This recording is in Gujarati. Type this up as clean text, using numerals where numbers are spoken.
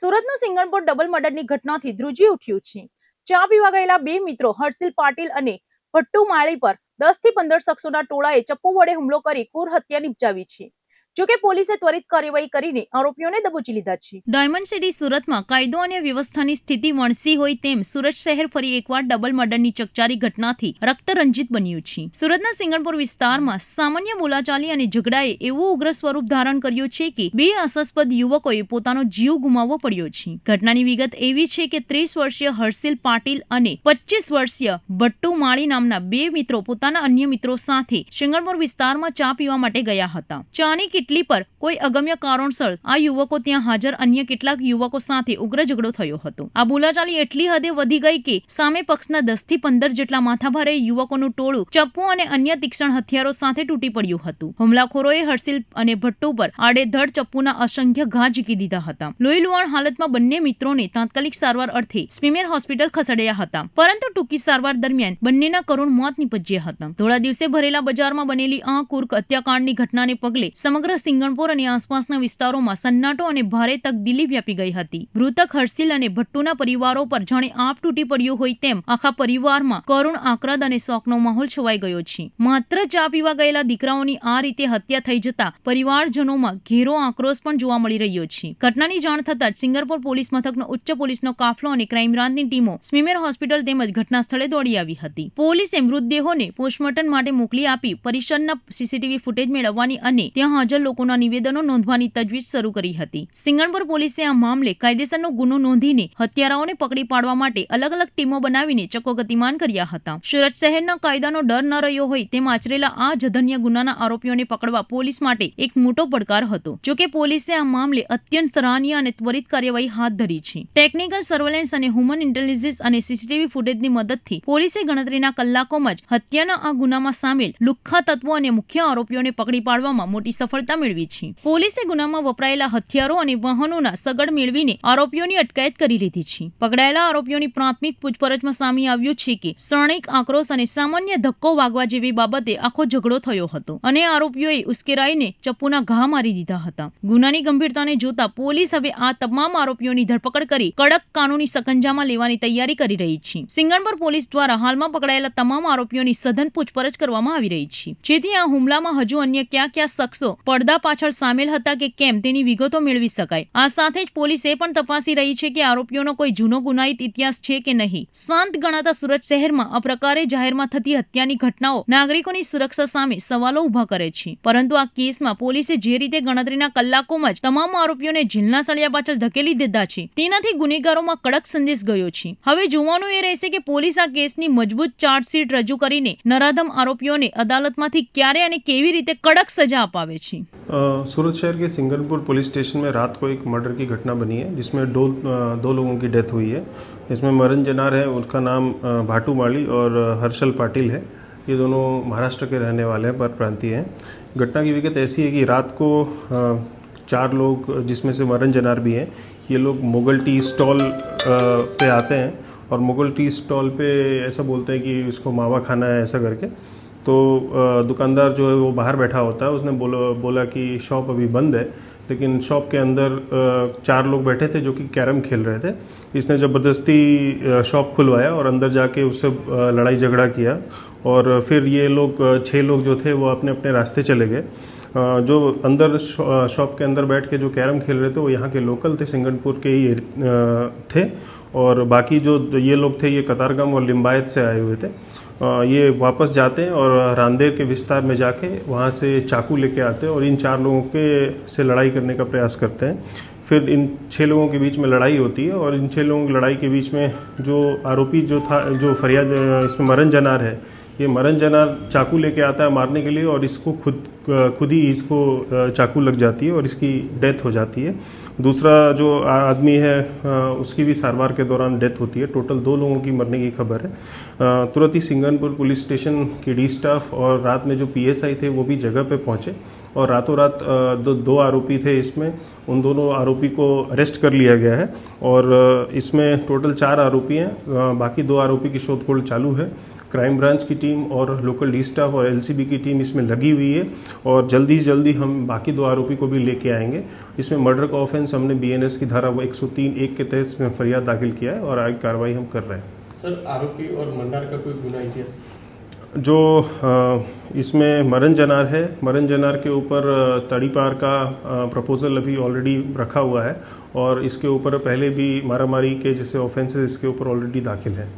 સુરતના સિંગણપોર ડબલ મર્ડરની ઘટનાથી ધ્રુજી ઉઠ્યું છે. ચા પીવા ગયેલા બે મિત્રો હર્ષિલ પાટીલ અને ભટ્ટુ માળી પર 10 થી 15 શખ્સોના ટોળાએ ચપ્પુ વડે હુમલો કરી ક્રૂર હત્યા નિપજાવી છે. જોકે પોલીસે ત્વરિત કાર્યવાહી કરીને આરોપીઓને દબોચી લીધા છે. ડાયમંડ સિટી સુરતમાં કાયદો અને વ્યવસ્થાની સ્થિતિ વણસી હોય તેમ સુરત શહેર ફરી એકવાર ડબલ મર્ડરની ચકચારી ઘટનાથી રક્તરંજિત બન્યું છે. સુરતના સિંગણપોર વિસ્તારમાં સામાન્ય બોલાચાલી અને ઝઘડાએ એવું ઉગ્ર સ્વરૂપ ધારણ કર્યું છે કે બે આશાસ્પદ યુવકોએ પોતાનો જીવ ગુમાવવો પડ્યો છે. ઘટનાની વિગત એવી છે કે 30 વર્ષીય હર્ષિલ પાટીલ અને 25 વર્ષીય ભટ્ટુ માળી નામના બે મિત્રો પોતાના અન્ય મિત્રો સાથે સિંગણપોર વિસ્તારમાં ચા પીવા માટે ગયા હતા. ચાની કેટલી પર કોઈ અગમ્ય કારણસર આ યુવકો ત્યાં હાજર અન્ય કેટલાક યુવકો સાથે ઉગ્ર ઝઘડો થયો હતો. આ બોલાચાલી એટલી હદે વધી ગઈ કે સામે પક્ષના 10 થી 15 જેટલા માથાભારે યુવકોનું ટોળું ચપ્પુ અને અન્ય તીક્ષ્ણ હથિયારો સાથે તૂટી પડ્યું હતું. હુમલાખોરોએ હર્ષિલ અને ભટ્ટુ પર આડેધડ ચપ્પુના અસંખ્ય ઘા ઝીકી દીધા હતા. લોહીલુહાણ હાલતમાં બંને મિત્રોને તાત્કાલિક સારવાર અર્થે સ્મીમેર હોસ્પિટલ ખસેડ્યા હતા, પરંતુ ટૂંકી સારવાર દરમિયાન બંનેના કરુણ મોત નીપજ્યા હતા. થોડા દિવસે ભરેલા બજારમાં બનેલી આ ક્રૂર હત્યાકાંડની ઘટનાને પગલે સમગ્ર સિંગણપોર અને આસપાસના વિસ્તારોમાં સન્નાટો અને ભારે તકદીલી વ્યાપી ગઈ હતી. મૃતક હર્ષિલ અને ભટ્ટુના પરિવારો પર જાણે આપ તૂટી પડ્યો હોય તેમ આખા પરિવારમાં કરુણ આક્રદ અને શોકનો માહોલ છવાઈ ગયો છે. માત્ર ચા પીવા ગયેલા દીકરાઓની આ રીતે હત્યા થઈ જતા પરિવારજનોમાં ઘેરો આક્રોશ પણ જોવા મળી રહ્યો છે. ઘટનાની જાણ થતાં જ સિંગણપોર પોલીસ મથકનો ઉચ્ચ પોલીસનો કાફલો અને ક્રાઇમ બ્રાન્ચની ટીમો સ્મીમેર હોસ્પિટલ તેમજ ઘટના સ્થળે દોડી આવી હતી. પોલીસે મૃતદેહોને પોસ્ટમોર્ટમ માટે મોકલી આપી પરિસરના સીસીટીવી ફૂટેજ મેળવવાની અને ત્યાં હાજર લોકોના નિવેદનો નોંધવાની તજવીજ શરૂ કરી હતી. સિંગણપોર પોલીસે આ મામલે કાયદેસરનો ગુનો નોંધીને હત્યારાઓને પકડી પાડવા માટે અલગ અલગ ટીમો બનાવીને ચક્કો ગતિમાન કર્યા હતા. સુરત શહેરના કાયદાનો ડર ન રહ્યો હોય તેમ આચરેલા આ જધન્ય ગુનાના આરોપીઓને પકડવા પોલીસ માટે એક મોટો પડકાર હતો. જોકે પોલીસે આ મામલે અત્યંત સરાહનીય અને ત્વરિત કાર્યવાહી હાથ ધરી છે. ટેકનિકલ સર્વેલન્સ અને હ્યુમન ઇન્ટેલિજન્સ અને સીસીટીવી ફૂટેજની મદદથી પોલીસે ગણતરીના કલાકોમાં જ હત્યાના આ ગુનામાં સામેલ લુખ્ખા તત્વો અને મુખ્ય આરોપીઓને પકડી પાડવામાં મોટી સફળતા મેળવી છે. પોલીસે ગુનામાં વપરાયેલા હથિયારો અને વાહનોના સગડ મેળવીને આરોપીઓની અટકાયત કરી લીધી છે. પકડાયેલા આરોપીઓની પ્રાથમિક પૂછપરછમાં સામે આવ્યું છે કે ક્ષણિક આક્રોશ અને સામાન્ય ધક્કો વાગવા જેવી બાબતે આખો ઝઘડો થયો હતો અને આરોપીઓએ ઉશ્કેરાઈને ચપ્પુના ઘા મારી દીધા હતા. ગુનાની ગંભીરતાને જોતા પોલીસ હવે આ તમામ આરોપીઓની ધરપકડ કરી કડક કાનૂની સકંજામાં લેવાની તૈયારી કરી રહી છે. સિંગણપોર પોલીસ દ્વારા હાલમાં પકડાયેલા તમામ આરોપીઓની સઘન પૂછપરછ કરવામાં આવી રહી છે, જેથી આ હુમલામાં હજુ અન્ય કયા શખ્સો પડદા પાછળ સામેલ હતા કે કેમ તેની વિગતો મેળવી શકાય. આ સાથે જ પોલીસ એ પણ તપાસી રહી છે કે આરોપીઓનો કોઈ જૂનો ગુનાહિત ઇતિહાસ છે કે નહીં. શાંત ગણાતા સુરત શહેરમાં આ પ્રકારે જાહેરમાં થતી હત્યાની ઘટનાઓ નાગરિકોની સુરક્ષા સામે સવાલો ઉભા કરે છે, પરંતુ આ કેસમાં પોલીસે જે રીતે ગણતરીના કલાકોમાં જ તમામ આરોપીઓને જેલના સળિયા પાછળ ધકેલી દીધા છે તેનાથી ગુનેગારોમાં કડક સંદેશ ગયો છે. હવે જોવાનું એ રહેશે કે પોલીસ આ કેસની મજબૂત ચાર્જશીટ રજૂ કરીને નરાધમ આરોપીઓને અદાલતમાંથી ક્યારે અને केवी रीते कड़क सजा अपावे छी। सूरत शहर के सिंगणपुर पुलिस स्टेशन में रात को एक मर्डर की घटना बनी है, जिसमें दो लोगों की डेथ हुई है। इसमें मरण जनार है, उनका नाम भट्टू माली और हर्षल पाटिल है। ये दोनों महाराष्ट्र के रहने वाले हैं, परप्रांतीय हैं। घटना की विगत ऐसी है कि रात को 4 लोग, जिसमें से मरण जनार भी हैं, ये लोग मुगल टी स्टॉल पे आते हैं और मुगल टी स्टॉल पे ऐसा बोलते हैं कि उसको मावा खाना है, ऐसा करके। तो दुकानदार जो है वो बाहर बैठा होता है, उसने बोला कि शॉप अभी बंद है, लेकिन शॉप के अंदर 4 लोग बैठे थे जो कि कैरम खेल रहे थे। इसने ज़बरदस्ती शॉप खुलवाया और अंदर जाके उससे लड़ाई झगड़ा किया और फिर ये लोग 6 लोग जो थे वो अपने अपने रास्ते चले गए। जो अंदर शॉप के अंदर बैठ के जो कैरम खेल रहे थे वो यहाँ के लोकल थे, सिंगणपुर के ही थे, और बाकी जो ये लोग थे ये कतारगाम और लिम्बायत से आए हुए थे। ये वापस जाते हैं और रांदेर के विस्तार में जाके वहाँ से चाकू लेके आते हैं और इन 4 लोगों के से लड़ाई करने का प्रयास करते हैं। फिर इन 6 लोगों के बीच में लड़ाई होती है और इन 6 लोगों की लड़ाई के बीच में जो आरोपी जो था, जो फरियाद इसमें मरण जनार है, ये मरण जनार चाकू लेके आता है मारने के लिए और इसको खुद ही इसको चाकू लग जाती है और इसकी डेथ हो जाती है। दूसरा जो आदमी है उसकी भी सारवार के दौरान डेथ होती है। टोटल 2 लोगों की मरने की खबर है। तुरंत ही सिंगणपुर पुलिस स्टेशन की डी स्टाफ और रात में जो PSI थे वो भी जगह पे पहुंचे और रातों रात दो आरोपी थे इसमें, उन दोनों आरोपी को अरेस्ट कर लिया गया है और इसमें टोटल 4 आरोपी हैं। बाकी 2 आरोपी की शोधखोल चालू है। क्राइम ब्रांच की टीम और लोकल डी स्टाफ और एलसीबी की टीम इसमें लगी हुई है और जल्दी से जल्दी हम बाकी 2 आरोपी को भी लेके आएंगे। इसमें मर्डर का ऑफेंस हमने बीएनएस की धारा 103(1) के तहत इसमें फरियाद दाखिल किया है और आगे कार्रवाई हम कर रहे हैं। सर, आरोपी और मंडार का कोई गुना इतिहास? जो इसमें मरण जनार है, मरण जनार के ऊपर तड़ीपार का प्रपोजल अभी ऑलरेडी रखा हुआ है और इसके ऊपर पहले भी मारामारी के जैसे ऑफेंसेस इसके ऊपर ऑलरेडी दाखिल है।